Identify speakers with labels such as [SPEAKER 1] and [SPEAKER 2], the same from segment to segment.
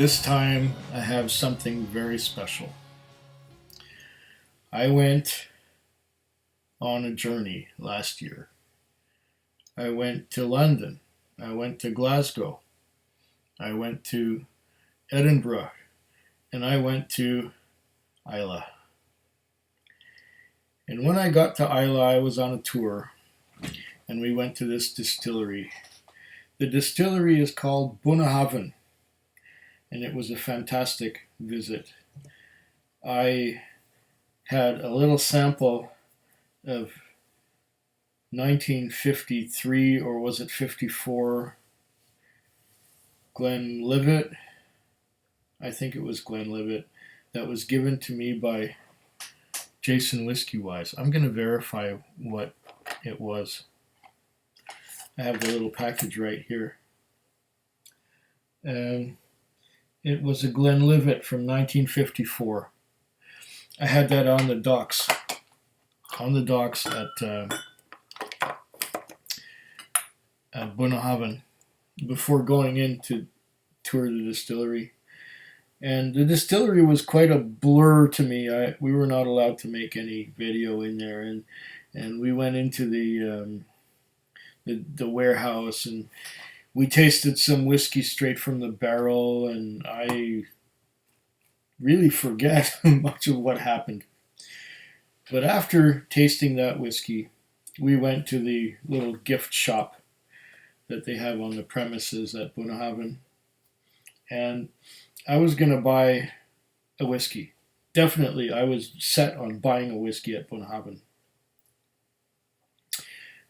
[SPEAKER 1] This time I have something very special. I went on a journey last year. I went to London. I went to Glasgow. I went to Edinburgh. And I went to Islay. And when I got to Islay, I was on a tour. And we went to this distillery. The distillery is called Bunnahabhain. And it was a fantastic visit. I had a little sample of 1953, or was it 54, Glenlivet. I think it was Glenlivet, that was given to me by Jason Whiskey Wise. I'm going to verify what it was. I have the little package right here. It was a Glenlivet from 1954. I had that on the docks at Bunnahabhain before going in to tour the distillery. And the distillery was quite a blur to me. We were not allowed to make any video in there, and we went into the warehouse, and we tasted some whiskey straight from the barrel, and I really forget much of what happened. But after tasting that whiskey, we went to the little gift shop that they have on the premises at Bunnahabhain, and I was going to buy a whiskey. Definitely, I was set on buying a whiskey at Bunnahabhain.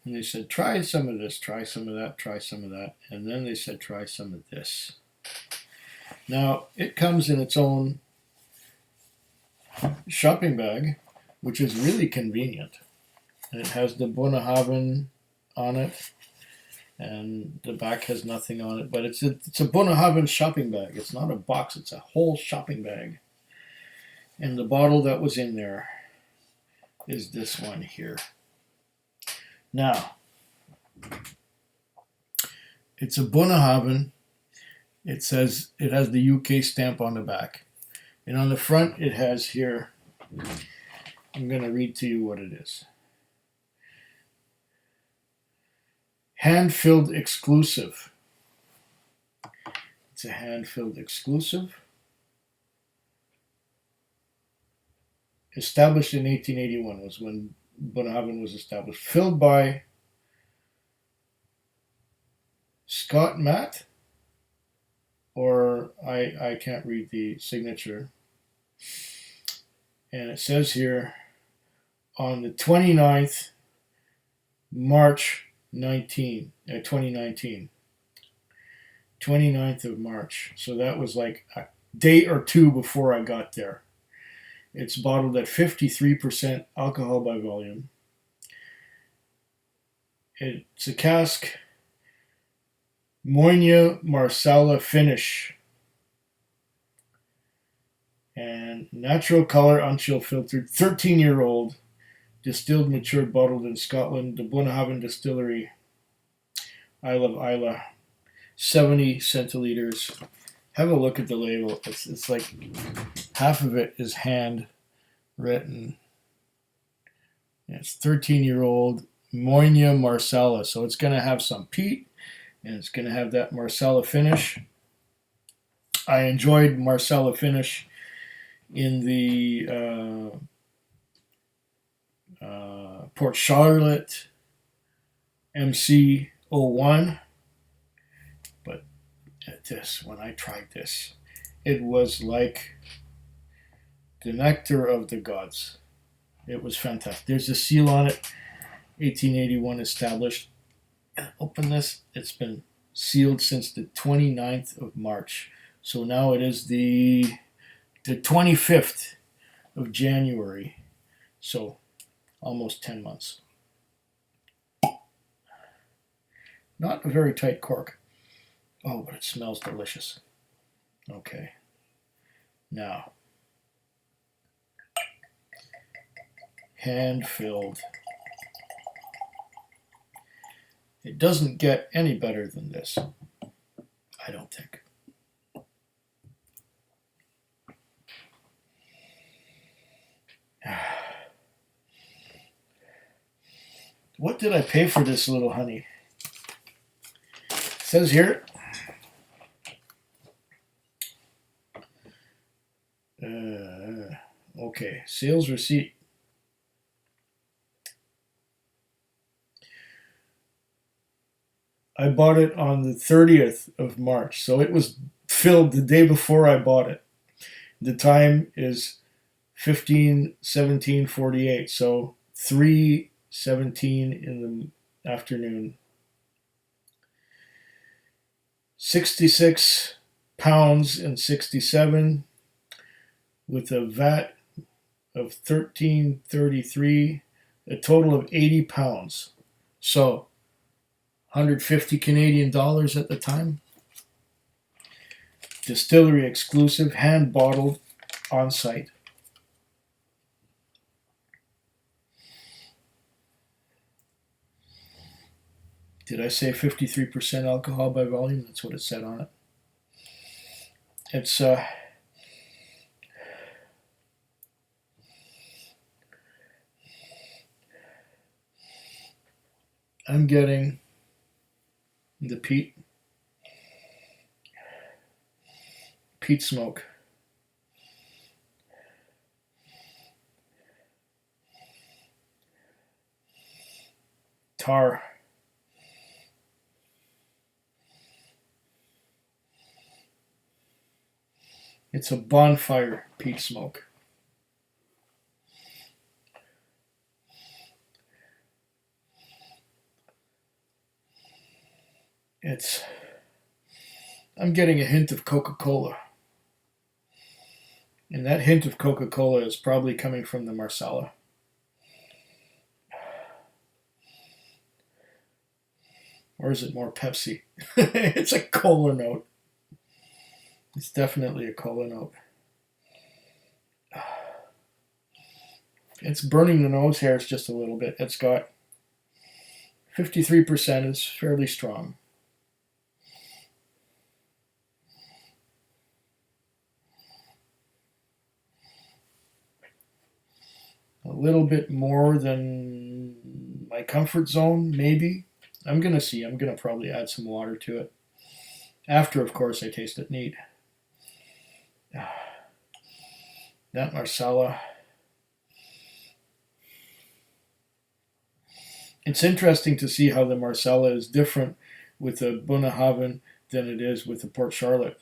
[SPEAKER 1] And they said, try some of this, try some of that, try some of that. And then they said, try some of this. Now, it comes in its own shopping bag, which is really convenient. And it has the Bunnahabhain on it, and the back has nothing on it. But it's a Bunnahabhain shopping bag. It's not a box, it's a whole shopping bag. And the bottle that was in there is this one here. Now, it's a Bunnahabhain. It says it has the UK stamp on the back. And on the front it has here, I'm going to read to you what it is. Hand-filled exclusive. It's a hand-filled exclusive. Established in 1881 was when Bunnahabhain was established. Filled by Scott Matt, or I can't read the signature. And it says here, on the 29th March 2019. 29th of March. So that was like a day or two before I got there. It's bottled at 53% alcohol by volume. It's a cask Moine Marsala finish. And natural color, unchill filtered, 13-year-old, distilled, matured, bottled in Scotland, the Bunnahabhain Distillery, Isle of Islay, 70 centiliters. Have a look at the label. It's like half of it is hand written. It's 13-year-old Moine Marsala, so it's going to have some peat, and it's going to have that Marsala finish. I enjoyed Marsala finish in the Port Charlotte MC01, but at this, when I tried this, it was like the nectar of the gods. It was fantastic. There's a seal on it, 1881 established. Open this. It's been sealed since the 29th of March. So now it is the 25th of January. So almost 10 months. Not a very tight cork. Oh, but it smells delicious. Okay. Now, hand-filled. It doesn't get any better than this, I don't think. What did I pay for this little honey? It says here, okay, sales receipt. I bought it on the 30th of March, so it was filled the day before I bought it. The time is 15:17:48, so 3:17 in the afternoon. 66 pounds and 67 with a VAT of 13.33, a total of 80 pounds. So 150 Canadian dollars at the time. Distillery exclusive, hand bottled on site. Did I say 53% alcohol by volume? That's what it said on it. It's I'm getting the peat smoke. Tar. It's a bonfire peat smoke. I'm getting a hint of Coca-Cola. And that hint of Coca-Cola is probably coming from the Marsala. Or is it more Pepsi? It's a cola note. It's definitely a cola note. It's burning the nose hairs just a little bit. It's got 53% is fairly strong. A little bit more than my comfort zone, maybe. I'm going to see. I'm going to probably add some water to it. After, of course, I taste it neat. That Marsala. It's interesting to see how the Marsala is different with the Bunnahabhain than it is with the Port Charlotte.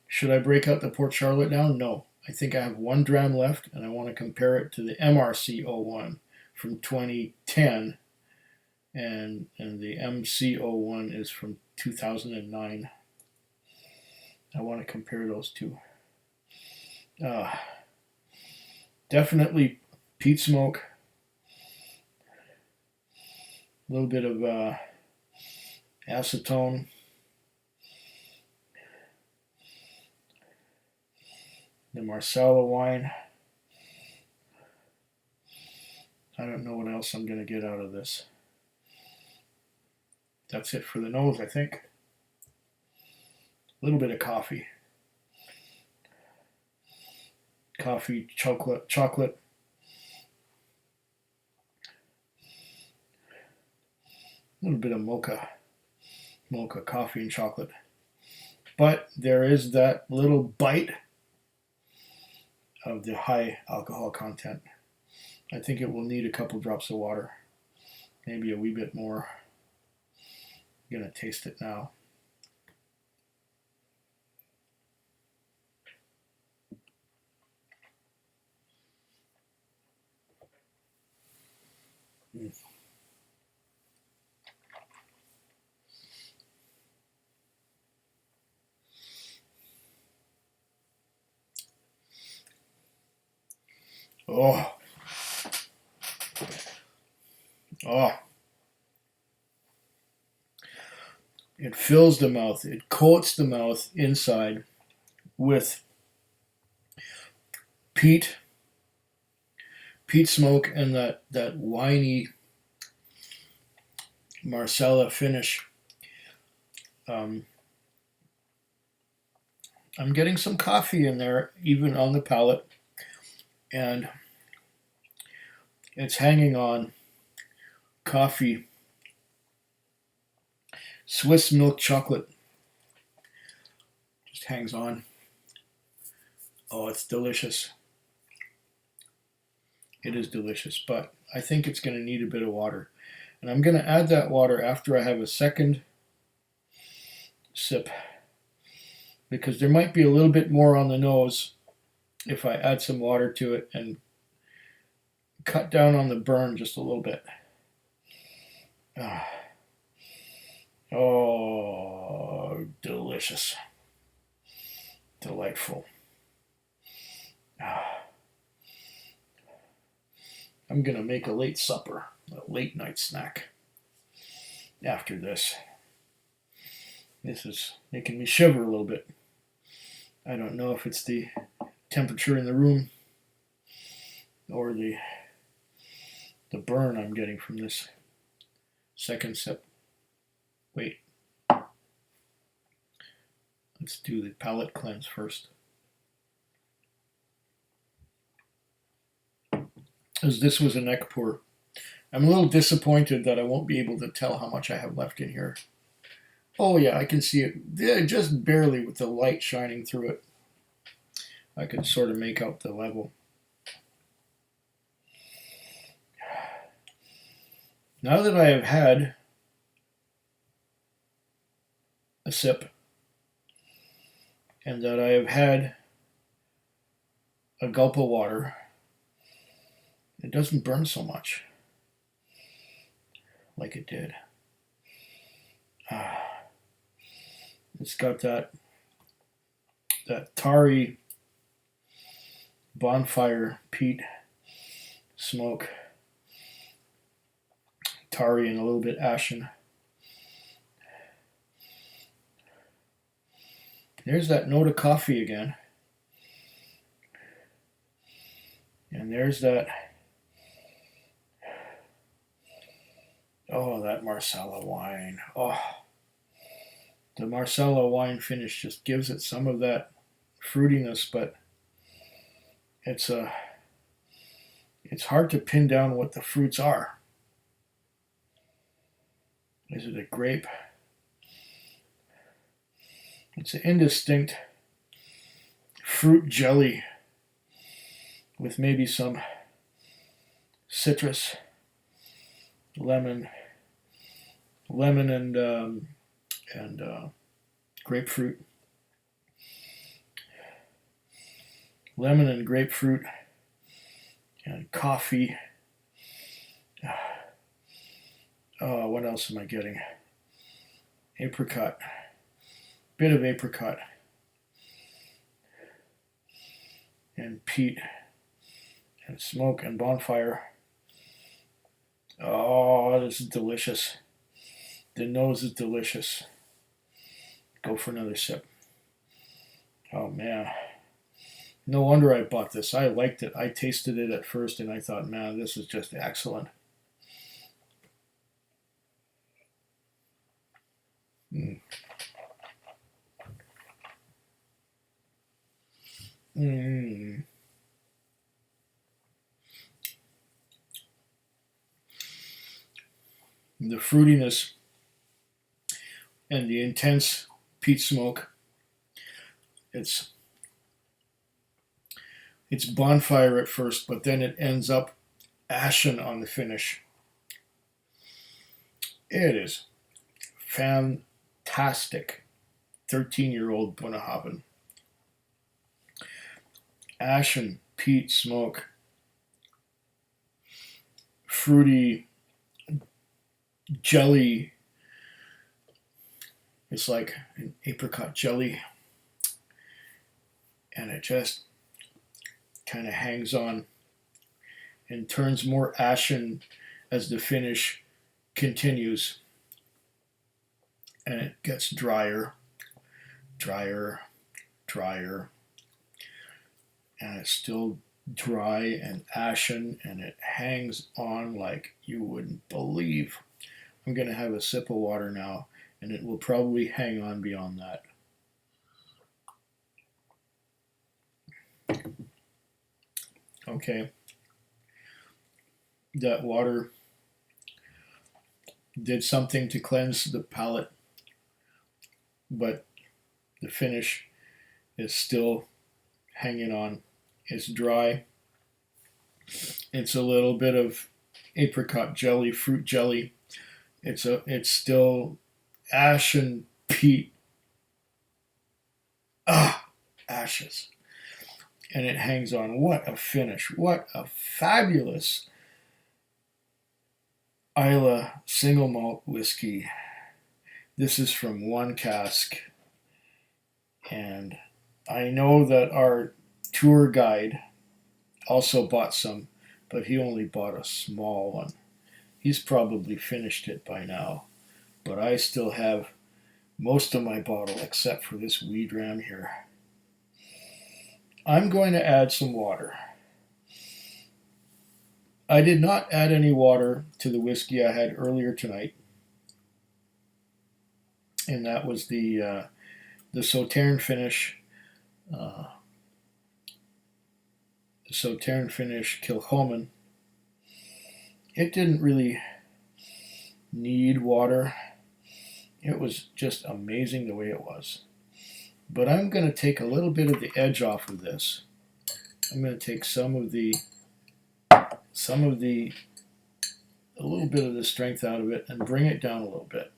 [SPEAKER 1] Should I break out the Port Charlotte now? No. I think I have 1 dram left, and I want to compare it to the MRC01 from 2010, and the MC01 is from 2009. I want to compare those two. Definitely peat smoke. A little bit of acetone. The Marsala wine. I don't know what else I'm going to get out of this. That's it for the nose, I think. A little bit of coffee. Coffee, chocolate. A little bit of mocha, coffee and chocolate. But there is that little bite of the high alcohol content. I think it will need a couple drops of water, maybe a wee bit more. I'm going to taste it now. Oh. It fills the mouth. It coats the mouth inside with peat smoke and that winey Marsala finish. I'm getting some coffee in there, even on the palate, and It's hanging on coffee, Swiss milk chocolate. Just hangs on. Oh, it's delicious. It is delicious, but I think it's going to need a bit of water. And I'm going to add that water after I have a second sip, because there might be a little bit more on the nose if I add some water to it and cut down on the burn just a little bit. Oh, delicious. Delightful. I'm going to make a late supper, a late night snack after this. This is making me shiver a little bit. I don't know if it's the temperature in the room or the burn I'm getting from this second sip. Wait. Let's do the palate cleanse first. As this was a neck pour. I'm a little disappointed that I won't be able to tell how much I have left in here. Oh yeah, I can see it. Yeah, just barely with the light shining through it. I can sort of make out the level. Now that I have had a sip and that I have had a gulp of water, it doesn't burn so much like it did. It's got that tarry bonfire peat smoke, tarry and a little bit ashen. There's that note of coffee again. And there's that, oh, that Marsala wine. Oh, the Marsala wine finish just gives it some of that fruitiness, but it's hard to pin down what the fruits are. Is it a grape? It's an indistinct fruit jelly with maybe some citrus, lemon and grapefruit. Lemon and grapefruit and coffee. Oh, what else am I getting? Apricot. Bit of apricot. And peat. And smoke and bonfire. Oh, this is delicious. The nose is delicious. Go for another sip. Oh, man. No wonder I bought this. I liked it. I tasted it at first and I thought, man, this is just excellent. Mm. Mm. The fruitiness and the intense peat smoke. It's bonfire at first, but then it ends up ashen on the finish. It is fantastic. 13-year-old Bunnahabhain. Ashen peat smoke. Fruity jelly. It's like an apricot jelly. And it just kind of hangs on and turns more ashen as the finish continues. And it gets drier, drier, drier. And it's still dry and ashen, and it hangs on like you wouldn't believe. I'm going to have a sip of water now, and it will probably hang on beyond that. Okay. that water did something to cleanse the palate, but the finish is still hanging on. It's dry. It's a little bit of apricot jelly, fruit jelly. It's still ash and peat. Ashes. And it hangs on. What a finish. What a fabulous Islay single malt whiskey. This is from one cask. And I know that our tour guide also bought some, but he only bought a small one. He's probably finished it by now. But I still have most of my bottle except for this wee dram here. I'm going to add some water. I did not add any water to the whiskey I had earlier tonight, and that was the Sauterne finish, the Sauterne finish Kilchoman. It didn't really need water. It was just amazing the way it was. But I'm going to take a little bit of the edge off of this. I'm going to take a little bit of the strength out of it and bring it down a little bit.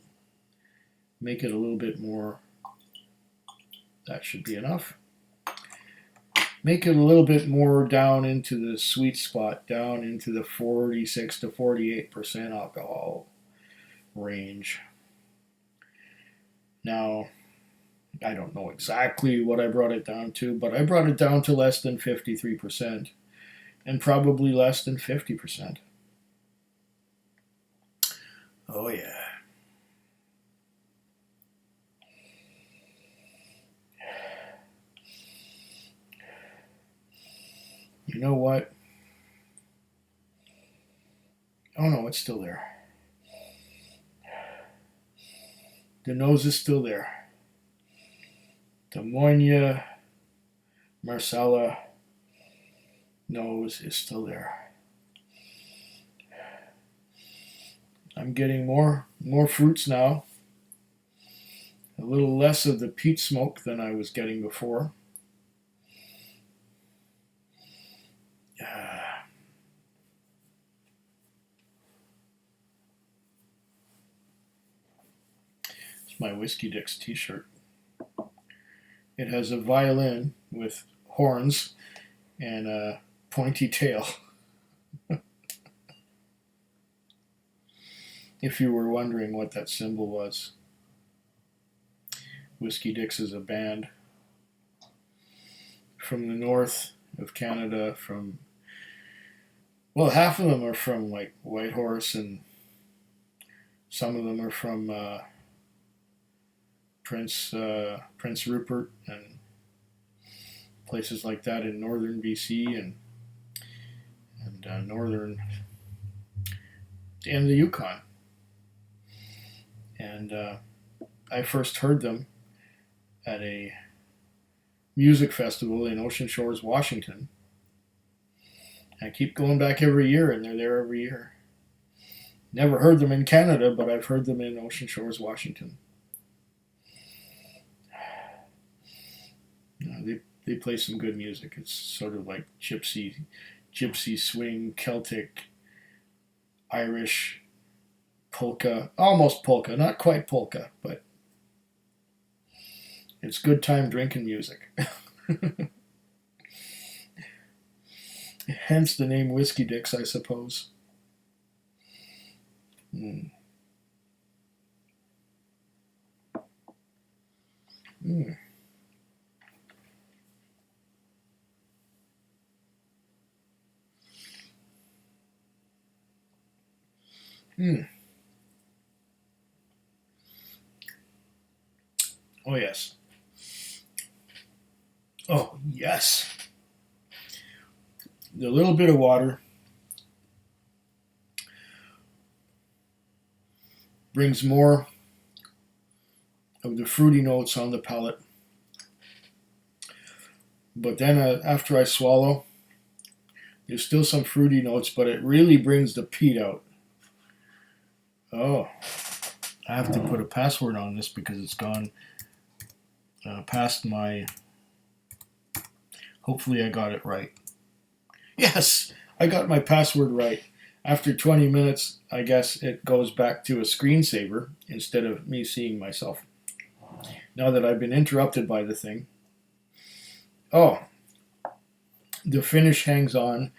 [SPEAKER 1] Make it a little bit more. That should be enough. Make it a little bit more down into the sweet spot, down into the 46 to 48% alcohol range. Now, I don't know exactly what I brought it down to, but I brought it down to less than 53% and probably less than 50%. Oh, yeah. You know what? Oh, no, it's still there. The nose is still there. The Moine Marsala nose is still there. I'm getting more fruits now. A little less of the peat smoke than I was getting before. It's my Whiskey Dicks t-shirt. It has a violin with horns and a pointy tail. If you were wondering what that symbol was. Whiskey Dicks is a band from the north of Canada, half of them are from like Whitehorse, and some of them are from Prince Rupert and places like that in northern BC and northern and the Yukon. And I first heard them at a music festival in Ocean Shores, Washington. I keep going back every year, and they're there every year. Never heard them in Canada, but I've heard them in Ocean Shores, Washington. They play some good music. It's sort of like gypsy swing, Celtic, Irish, polka, almost polka, not quite polka, but it's good time drinking music. Hence the name Whiskey Dicks, I suppose. Mm. Mm. Mm. Oh, yes. Oh, yes. The little bit of water brings more of the fruity notes on the palate. But then after I swallow, There's still some fruity notes, but it really brings the peat out. Oh, I have to put a password on this because it's gone past my... Hopefully I got it right. Yes, I got my password right. After 20 minutes, I guess it goes back to a screensaver instead of me seeing myself. Now that I've been interrupted by the thing. Oh, the finish hangs on.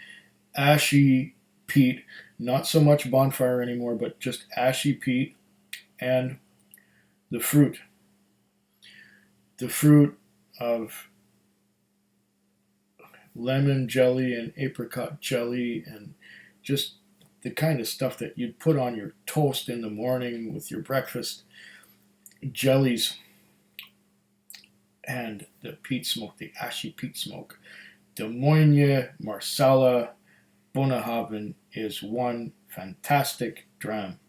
[SPEAKER 1] Ashy peat. Not so much bonfire anymore, but just ashy peat. And the fruit. The fruit of lemon jelly and apricot jelly and just the kind of stuff that you'd put on your toast in the morning with your breakfast. Jellies and the peat smoke, the ashy peat smoke. The Moine Marsala Bunnahabhain is one fantastic dram.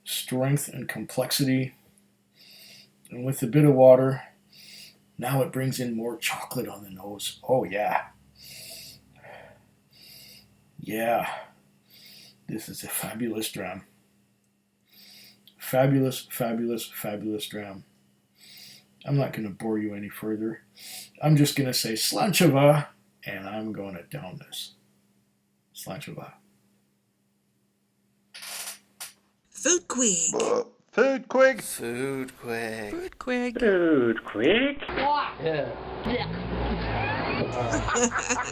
[SPEAKER 1] Strength and complexity. And with a bit of water, now it brings in more chocolate on the nose. Oh, yeah. Yeah. This is a fabulous dram. Fabulous, fabulous, fabulous dram. I'm not going to bore you any further. I'm just going to say slanchava, and I'm going to down this. Slanchava.
[SPEAKER 2] Foodquig.
[SPEAKER 3] Foodquig.
[SPEAKER 2] Foodquig.
[SPEAKER 4] Foodquig.
[SPEAKER 5] Foodquig.
[SPEAKER 4] Yeah.